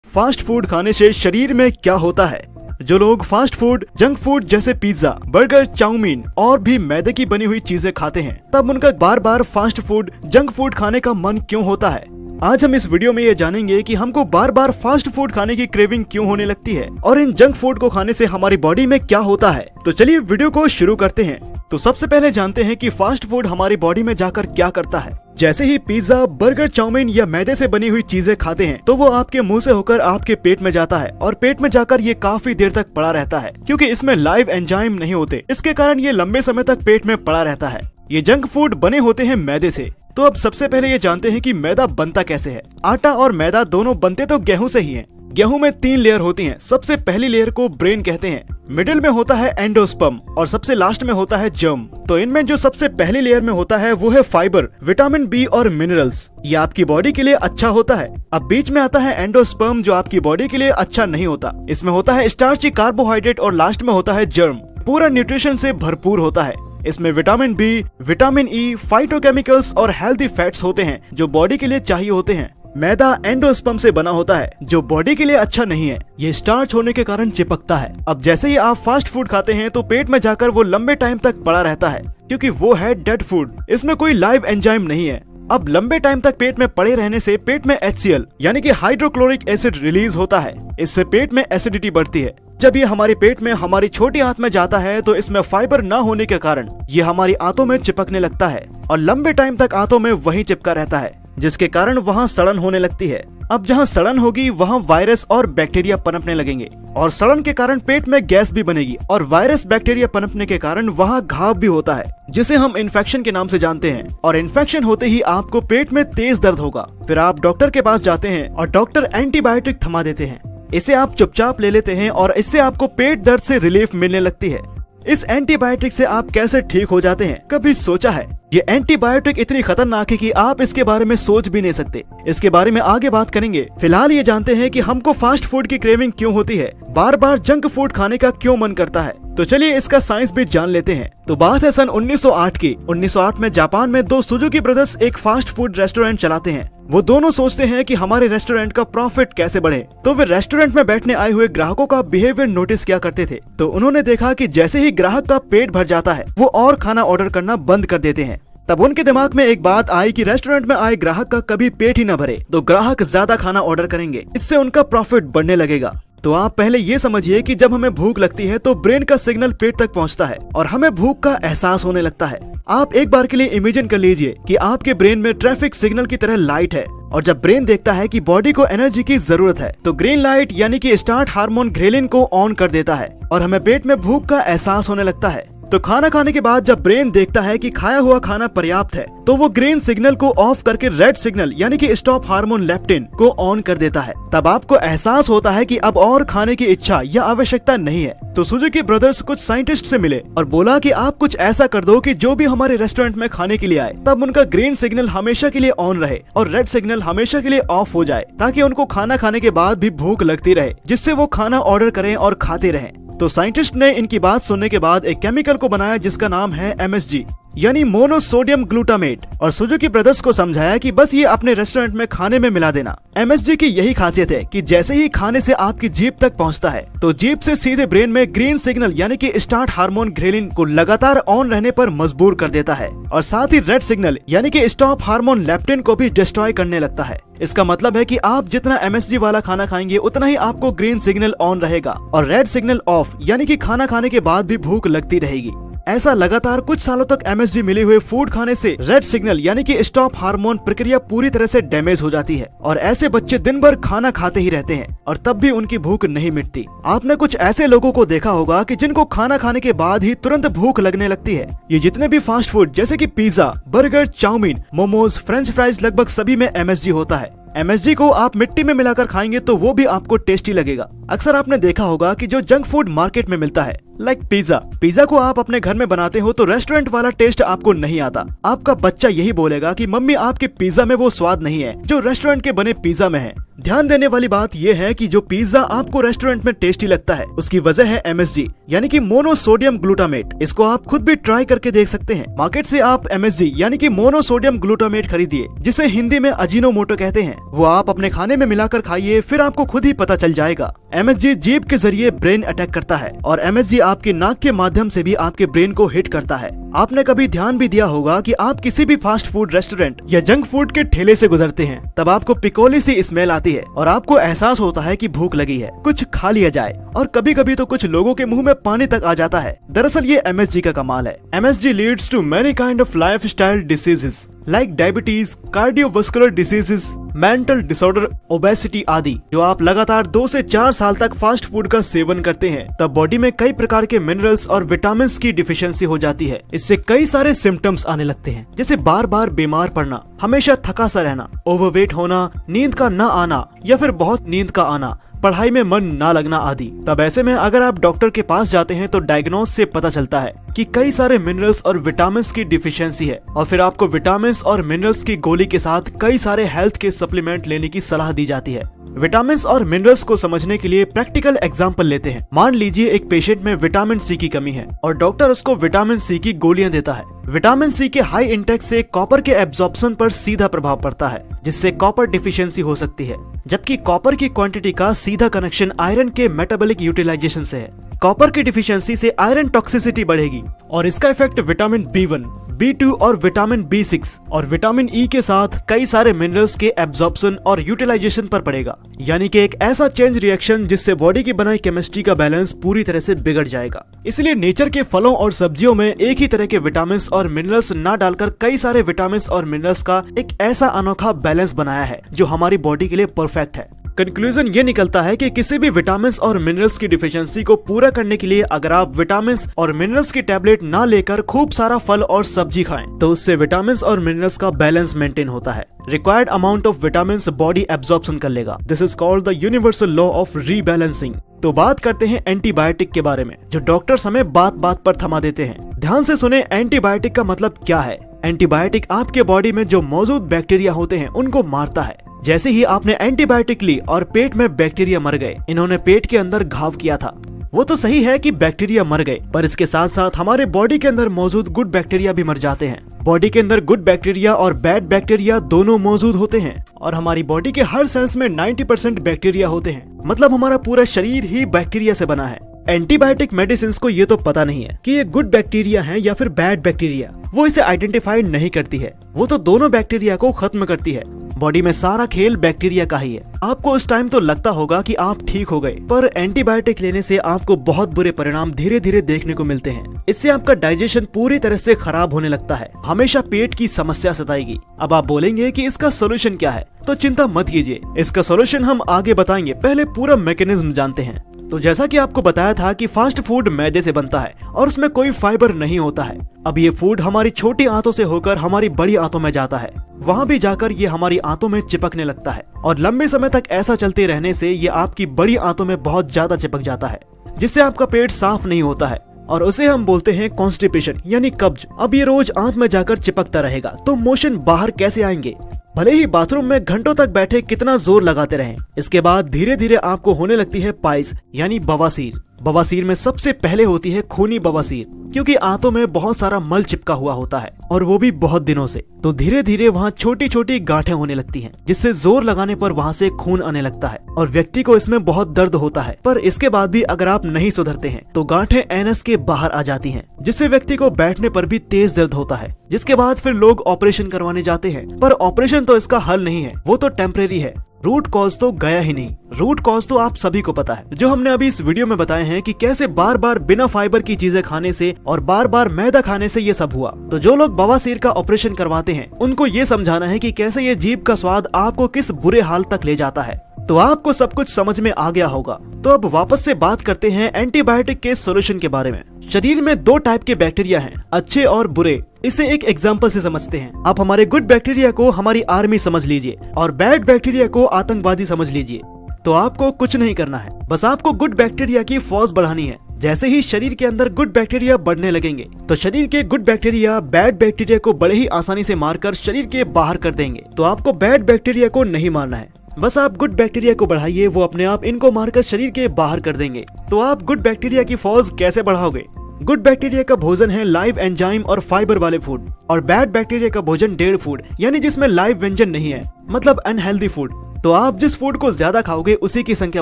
Fast food खाने से शरीर में क्या होता है। जो लोग फास्ट फूड, जंक फूड जैसे पिज्जा, बर्गर, चाउमीन और भी मैदे की बनी हुई चीजें खाते हैं, तब उनका बार बार फास्ट फूड, जंक फूड खाने का मन क्यों होता है। आज हम इस वीडियो में ये जानेंगे कि हमको बार बार फास्ट फूड खाने की क्रेविंग क्यों होने लगती है और इन जंक फूड को खाने से हमारी बॉडी में क्या होता है। तो चलिए वीडियो को शुरू करते हैं। तो सबसे पहले जानते हैं कि फास्ट फूड हमारी बॉडी में जाकर क्या करता है। जैसे ही पिज्जा, बर्गर, चाउमीन या मैदे से बनी हुई चीजें खाते हैं तो वो आपके मुंह से होकर आपके पेट में जाता है और पेट में जाकर ये काफी देर तक पड़ा रहता है, क्योंकि इसमें लाइव एंजाइम नहीं होते। इसके कारण ये लंबे समय तक पेट में पड़ा रहता है। ये जंक फूड बने होते हैं मैदे से। तो अब सबसे पहले ये जानते हैं कि मैदा बनता कैसे है। आटा और मैदा दोनों बनते तो गेहूं से ही हैं। गेहूं में 3 लेयर होती हैं। सबसे पहली लेयर को ब्रेन कहते हैं, मिडिल में होता है एंडोस्पर्म और सबसे लास्ट में होता है जर्म। तो इनमें जो सबसे पहली लेयर में होता है वो है फाइबर, विटामिन बी और मिनरल्स। ये आपकी बॉडी के लिए अच्छा होता है। अब बीच में आता है एंडोस्पर्म, जो आपकी बॉडी के लिए अच्छा नहीं होता। इसमें होता है स्टार्ची, कार्बोहाइड्रेट और लास्ट में होता है जर्म। पूरा न्यूट्रिशन से भरपूर होता है। इसमें vitamin B, vitamin E, phytochemicals और हेल्दी फैट्स होते हैं जो बॉडी के लिए चाहिए होते हैं। मैदा एंडोस्पर्म से बना होता है जो बॉडी के लिए अच्छा नहीं है। ये स्टार्च होने के कारण चिपकता है। अब जैसे ही आप फास्ट फूड खाते हैं तो पेट में जाकर वो लंबे टाइम तक पड़ा रहता है, क्योंकि वो है डेड फूड। इसमें कोई लाइव एंजाइम नहीं है। अब लंबे टाइम तक पेट में पड़े रहने से पेट में HCl यानी कि हाइड्रोक्लोरिक एसिड रिलीज होता है। इससे पेट में एसिडिटी बढ़ती है। जब ये हमारे पेट में हमारी छोटी आंत में जाता है तो इसमें फाइबर न होने के कारण ये हमारी आंतों में चिपकने लगता है और लंबे टाइम तक आंतों में वहीं चिपका रहता है, जिसके कारण वहाँ सड़न होने लगती है। अब जहाँ सड़न होगी वहाँ वायरस और बैक्टीरिया पनपने लगेंगे और सड़न के कारण पेट में गैस भी बनेगी और वायरस, बैक्टीरिया पनपने के कारण वहाँ घाव भी होता है, जिसे हम इन्फेक्शन के नाम से जानते हैं। और इन्फेक्शन होते ही आपको पेट में तेज दर्द होगा। फिर आप डॉक्टर के पास जाते हैं और डॉक्टर एंटीबायोटिक थमा देते हैं। इसे आप चुपचाप ले लेते हैं और इससे आपको पेट दर्द से रिलीफ मिलने लगती है। इस एंटीबायोटिक से आप कैसे ठीक हो जाते हैं, कभी सोचा है? ये एंटीबायोटिक इतनी खतरनाक है कि आप इसके बारे में सोच भी नहीं सकते। इसके बारे में आगे बात करेंगे। फिलहाल ये जानते हैं कि हमको फास्ट फूड की क्रेविंग क्यों होती है, बार बार जंक फूड खाने का क्यों मन करता है। तो चलिए इसका साइंस भी जान लेते हैं। तो बात है सन 1908 की। 1908 में जापान में 2 सुजुकी ब्रदर्स एक फास्ट फूड रेस्टोरेंट चलाते हैं। वो दोनों सोचते हैं कि हमारे रेस्टोरेंट का प्रॉफिट कैसे बढ़े। तो वे रेस्टोरेंट में बैठने आए हुए ग्राहकों का बिहेवियर नोटिस किया करते थे। तो उन्होंने देखा कि जैसे ही ग्राहक का पेट भर जाता है वो और खाना ऑर्डर करना बंद कर देते हैं। तब उनके दिमाग में एक बात आई कि रेस्टोरेंट में आए ग्राहक का कभी पेट ही न भरे तो ग्राहक ज्यादा खाना ऑर्डर करेंगे, इससे उनका प्रॉफिट बढ़ने लगेगा। तो आप पहले ये समझिए कि जब हमें भूख लगती है तो ब्रेन का सिग्नल पेट तक पहुंचता है और हमें भूख का एहसास होने लगता है। आप एक बार के लिए इमेजिन कर लीजिए कि आपके ब्रेन में ट्रैफिक सिग्नल की तरह लाइट है और जब ब्रेन देखता है कि बॉडी को एनर्जी की जरूरत है तो ग्रीन लाइट यानी कि स्टार्ट हार्मोन ग्रेलिन को ऑन कर देता है और हमें पेट में भूख का एहसास होने लगता है। तो खाना खाने के बाद जब ब्रेन देखता है कि खाया हुआ खाना पर्याप्त है तो वो ग्रीन सिग्नल को ऑफ करके रेड सिग्नल यानी कि स्टॉप हार्मोन लेप्टिन को ऑन कर देता है। तब आपको एहसास होता है कि अब और खाने की इच्छा या आवश्यकता नहीं है। तो सुजुकी ब्रदर्स कुछ साइंटिस्ट से मिले और बोला कि आप कुछ ऐसा कर दो कि जो भी हमारे रेस्टोरेंट में खाने के लिए आए तब उनका ग्रीन सिग्नल हमेशा के लिए ऑन रहे और रेड सिग्नल हमेशा के लिए ऑफ हो जाए, ताकि उनको खाना खाने के बाद भी भूख लगती रहे, जिससे वो खाना ऑर्डर करें और खाते रहें। तो साइंटिस्ट ने इनकी बात सुनने के बाद एक केमिकल को बनाया जिसका नाम है MSG यानी मोनोसोडियम ग्लूटामेट, और सुजुकी ब्रदर्स को समझाया कि बस ये अपने रेस्टोरेंट में खाने में मिला देना। MSG की यही खासियत है कि जैसे ही खाने से आपकी जीभ तक पहुंचता है तो जीभ से सीधे ब्रेन में ग्रीन सिग्नल यानी कि स्टार्ट हार्मोन ग्रेलिन को लगातार ऑन रहने पर मजबूर कर देता है और साथ ही रेड सिग्नल यानी कि स्टॉप हार्मोन लेप्टिन को भी डिस्ट्रॉय करने लगता है। इसका मतलब है कि आप जितना MSG वाला खाना खाएंगे उतना ही आपको ग्रीन सिग्नल ऑन रहेगा और रेड सिग्नल ऑफ, यानी कि खाना खाने के बाद भी भूख लगती रहेगी। ऐसा लगातार कुछ सालों तक MSG मिले हुए फूड खाने से रेड सिग्नल यानी कि स्टॉप हार्मोन प्रक्रिया पूरी तरह से डैमेज हो जाती है और ऐसे बच्चे दिन भर खाना खाते ही रहते हैं और तब भी उनकी भूख नहीं मिटती। आपने कुछ ऐसे लोगों को देखा होगा कि जिनको खाना खाने के बाद ही तुरंत भूख लगने लगती है। ये जितने भी फास्ट फूड जैसे कि pizza, burger, chow mein, momos, French fries लगभग सभी में MSG होता है। MSG को आप मिट्टी में मिलाकर खाएंगे तो वो भी आपको टेस्टी लगेगा। अक्सर आपने देखा होगा कि जो जंक फूड मार्केट में मिलता है लाइक पिज्जा को आप अपने घर में बनाते हो तो रेस्टोरेंट वाला टेस्ट आपको नहीं आता। आपका बच्चा यही बोलेगा कि मम्मी आपके पिज्जा में वो स्वाद नहीं है जो रेस्टोरेंट के बने पिज्जा में है। ध्यान देने वाली बात यह है कि जो पिज्जा आपको रेस्टोरेंट में टेस्टी लगता है उसकी वजह है MSG यानी कि मोनोसोडियम ग्लूटामेट। इसको आप खुद भी ट्राई करके देख सकते हैं। मार्केट से आप MSG यानी कि मोनोसोडियम ग्लूटामेट खरीदिए, जिसे हिंदी में अजीनोमोटो कहते हैं। वो आप अपने खाने में मिलाकर खाइए, फिर आपको खुद ही पता चल जाएगा। MSG जीभ के जरिए ब्रेन अटैक करता है और MSG आपकी नाक के माध्यम से भी आपके ब्रेन को हिट करता है। आपने कभी ध्यान भी दिया होगा कि आप किसी भी फास्ट फूड रेस्टोरेंट या जंक फूड के ठेले से गुजरते हैं, तब आपको पिकोली सी स्मेल आती है और आपको एहसास होता है कि भूख लगी है, कुछ खा लिया जाए। और कभी कभी तो कुछ लोगों के मुंह में पानी तक आ जाता है। दरअसल ये MSG का कमाल है। MSG leads to many kind of lifestyle diseases like diabetes, cardiovascular diseases, mental disorder, obesity आदि। जो आप लगातार 2 से 4 साल तक फास्ट फूड का सेवन करते हैं, तब बॉडी में कई प्रकार के मिनरल्स और विटामिन की डिफिशियंसी हो जाती है। इससे कई सारे सिम्टम्स आने लगते हैं, जैसे बार बार बीमार पड़ना, हमेशा थका सा रहना, ओवरवेट होना, नींद का न आना या फिर बहुत नींद का आना, पढ़ाई में मन ना लगना आदि। तब ऐसे में अगर आप डॉक्टर के पास जाते हैं तो डायग्नोस से पता चलता है कि कई सारे मिनरल्स और विटामिन्स की डिफिशियंसी है, और फिर आपको विटामिन्स और मिनरल्स की गोली के साथ कई सारे हेल्थ के सप्लीमेंट लेने की सलाह दी जाती है। विटामिन्स और मिनरल्स को समझने के लिए प्रैक्टिकल एग्जांपल लेते हैं। मान लीजिए एक पेशेंट में विटामिन सी की कमी है और डॉक्टर उसको विटामिन सी की गोलियां देता है। विटामिन सी के हाई इंटेक से कॉपर के एब्जॉर्प्शन पर सीधा प्रभाव पड़ता है, जिससे कॉपर डिफिशियंसी हो सकती है, जबकि कॉपर की क्वांटिटी का सीधा कनेक्शन आयरन के मेटाबॉलिक यूटिलाइजेशन से है। कॉपर की डिफिशियंसी से आयरन टॉक्सिसिटी बढ़ेगी और इसका इफेक्ट विटामिन B1, B2 और विटामिन B6 और विटामिन ई के साथ कई सारे मिनरल्स के एब्जॉर्प्शन और यूटिलाइजेशन पर पड़ेगा। यानी कि एक ऐसा चेंज रिएक्शन जिससे बॉडी की बनाई केमिस्ट्री का बैलेंस पूरी तरह से बिगड़ जाएगा। इसलिए नेचर के फलों और सब्जियों में एक ही तरह के विटामिन और मिनरल्स ना डालकर कई सारे विटामिन और मिनरल्स का एक ऐसा अनोखा बैलेंस बनाया है जो हमारी बॉडी के लिए परफेक्ट है। कंक्लूजन ये निकलता है कि किसी भी विटामिन और मिनरल्स की डिफिशियंसी को पूरा करने के लिए अगर आप विटामिन और मिनरल्स की टैबलेट ना लेकर खूब सारा फल और सब्जी खाएं, तो उससे विटामिन और मिनरल्स का बैलेंस मेंटेन होता है। Required amount of vitamin body absorption कर लेगा। This is called the universal law of rebalancing. तो बात करते हैं एंटीबायोटिक के बारे में, जो डॉक्टर्स हमें बात बात पर थमा देते हैं। ध्यान से सुने, एंटीबायोटिक का मतलब क्या है। एंटीबायोटिक आपके बॉडी में जो मौजूद बैक्टीरिया होते हैं उनको मारता है। जैसे ही आपने एंटीबायोटिक ली और पेट में बैक्टीरिया मर गए, इन्होंने पेट के अंदर घाव किया था। वो तो सही है कि बैक्टीरिया मर गए, पर इसके साथ साथ हमारे बॉडी के अंदर मौजूद गुड बैक्टीरिया भी मर जाते हैं। बॉडी के अंदर गुड बैक्टीरिया और बैड बैक्टीरिया दोनों मौजूद होते हैं और हमारी बॉडी के हर सेल्स में 90% बैक्टीरिया होते हैं। मतलब हमारा पूरा शरीर ही बैक्टीरिया से बना है। एंटीबायोटिक मेडिसिन को ये तो पता नहीं है कि ये गुड बैक्टीरिया है या फिर बैड बैक्टीरिया। वो इसे आइडेंटिफाई नहीं करती है, वो तो दोनों बैक्टीरिया को खत्म करती है। बॉडी में सारा खेल बैक्टीरिया का ही है। आपको उस टाइम तो लगता होगा कि आप ठीक हो गए, पर एंटीबायोटिक लेने से आपको बहुत बुरे परिणाम धीरे धीरे देखने को मिलते हैं। इससे आपका डाइजेशन पूरी तरह से खराब होने लगता है, हमेशा पेट की समस्या सताएगी। अब आप बोलेंगे कि इसका सोल्यूशन क्या है, तो चिंता मत कीजिए, इसका सोल्यूशन हम आगे बताएंगे। पहले पूरा मैकेनिज्म जानते हैं। तो जैसा कि आपको बताया था कि फास्ट फूड मैदे से बनता है और उसमें कोई फाइबर नहीं होता है। अब ये फूड हमारी छोटी आंतों से होकर हमारी बड़ी आंतों में जाता है, वहाँ भी जाकर ये हमारी आंतों में चिपकने लगता है और लंबे समय तक ऐसा चलते रहने से ये आपकी बड़ी आंतों में बहुत ज्यादा चिपक जाता है, जिससे आपका पेट साफ नहीं होता है और उसे हम बोलते हैं कॉन्स्टिपेशन यानी कब्ज। अब ये रोज आंत में जाकर चिपकता रहेगा तो मोशन बाहर कैसे आएंगे, भले ही बाथरूम में घंटों तक बैठे कितना जोर लगाते रहें। इसके बाद धीरे धीरे आपको होने लगती है पाइल्स यानी बवासीर। बवासीर में सबसे पहले होती है खूनी बवासीर, क्योंकि आंतों में बहुत सारा मल चिपका हुआ होता है और वो भी बहुत दिनों से। तो धीरे धीरे वहाँ छोटी छोटी गांठें होने लगती हैं, जिससे जोर लगाने पर वहाँ से खून आने लगता है और व्यक्ति को इसमें बहुत दर्द होता है। पर इसके बाद भी अगर आप नहीं सुधरते हैं तो गांठें एनस के बाहर आ जाती हैं, जिससे व्यक्ति को बैठने पर भी तेज दर्द होता है, जिसके बाद फिर लोग ऑपरेशन करवाने जाते हैं। पर ऑपरेशन तो इसका हल नहीं है, वो तो टेम्परेरी है। रूट कॉज तो गया ही नहीं। रूट कॉज तो आप सभी को पता है, जो हमने अभी इस वीडियो में बताए हैं कि कैसे बार बार बिना फाइबर की चीजें खाने से और बार बार मैदा खाने से ये सब हुआ। तो जो लोग बवासीर का ऑपरेशन करवाते हैं उनको ये समझाना है कि कैसे ये जीभ का स्वाद आपको किस बुरे हाल तक ले जाता है। तो आपको सब कुछ समझ में आ गया होगा। तो अब वापस से बात करते हैं एंटीबायोटिक के सोल्यूशन के बारे में। शरीर में 2 टाइप के बैक्टीरिया हैं, अच्छे और बुरे। इसे एक एग्जांपल से समझते हैं। आप हमारे गुड बैक्टीरिया को हमारी आर्मी समझ लीजिए और बैड बैक्टीरिया को आतंकवादी समझ लीजिए। तो आपको कुछ नहीं करना है, बस आपको गुड बैक्टीरिया की फौज बढ़ानी है। जैसे ही शरीर के अंदर गुड बैक्टीरिया बढ़ने लगेंगे तो शरीर के गुड बैक्टीरिया बैड बैक्टीरिया को बड़े ही आसानी से मारकर शरीर के बाहर कर देंगे। तो आपको बैड बैक्टीरिया को नहीं मारना है। बस आप गुड बैक्टीरिया को बढ़ाइए, वो अपने आप इनको मारकर शरीर के बाहर कर देंगे। तो आप गुड बैक्टीरिया की फौज कैसे बढ़ाओगे? गुड बैक्टीरिया का भोजन है लाइव एंजाइम और फाइबर वाले फूड, और बैड बैक्टीरिया का भोजन डेड फूड, यानी जिसमें लाइव व्यंजन नहीं है, मतलब अनहेल्दी फूड। तो आप जिस फूड को ज्यादा खाओगे उसी की संख्या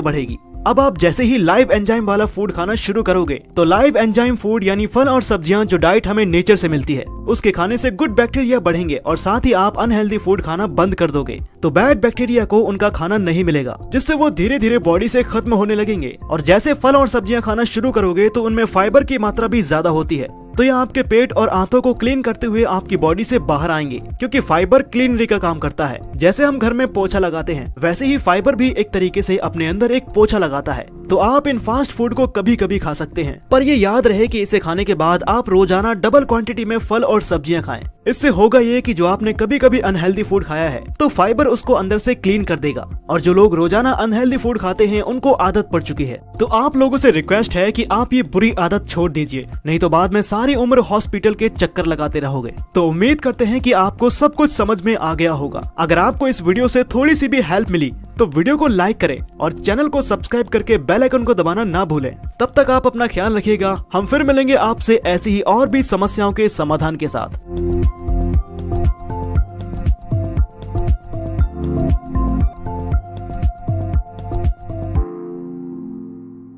बढ़ेगी। अब आप जैसे ही लाइव एंजाइम वाला फूड खाना शुरू करोगे तो लाइव एंजाइम फूड यानी फल और सब्जियां जो डाइट हमें नेचर से मिलती है, उसके खाने से गुड बैक्टीरिया बढ़ेंगे और साथ ही आप अनहेल्दी फूड खाना बंद कर दोगे तो बैड बैक्टीरिया को उनका खाना नहीं मिलेगा, जिससे वो धीरे धीरे बॉडी से खत्म होने लगेंगे। और जैसे फल और सब्जियां खाना शुरू करोगे तो उनमें फाइबर की मात्रा भी ज्यादा होती है, तो ये आपके पेट और आंतों को क्लीन करते हुए आपकी बॉडी से बाहर आएंगे, क्योंकि फाइबर क्लीनरी का काम करता है। जैसे हम घर में पोछा लगाते हैं वैसे ही फाइबर भी एक तरीके से अपने अंदर एक पोछा लगाता है। तो आप इन फास्ट फूड को कभी कभी खा सकते हैं, पर ये याद रहे कि इसे खाने के बाद आप रोजाना डबल क्वांटिटी में फल और सब्जियां खाएं। इससे होगा ये कि जो आपने कभी कभी अनहेल्दी फूड खाया है तो फाइबर उसको अंदर से क्लीन कर देगा, और जो लोग रोजाना अनहेल्दी फूड खाते हैं उनको आदत पड़ चुकी है। तो आप लोगों से रिक्वेस्ट है कि आप ये बुरी आदत छोड़ दीजिए, नहीं तो बाद में सारी उम्र हॉस्पिटल के चक्कर लगाते रहोगे। तो उम्मीद करते हैं कि आपको सब कुछ समझ में आ गया होगा। अगर आपको इस वीडियो से थोड़ी सी भी हेल्प मिली तो वीडियो को लाइक करें और चैनल को सब्सक्राइब करके बेल आइकन को दबाना ना भूलें। तब तक आप अपना ख्याल रखिएगा। हम फिर मिलेंगे आपसे ऐसी ही और भी समस्याओं के समाधान के साथ।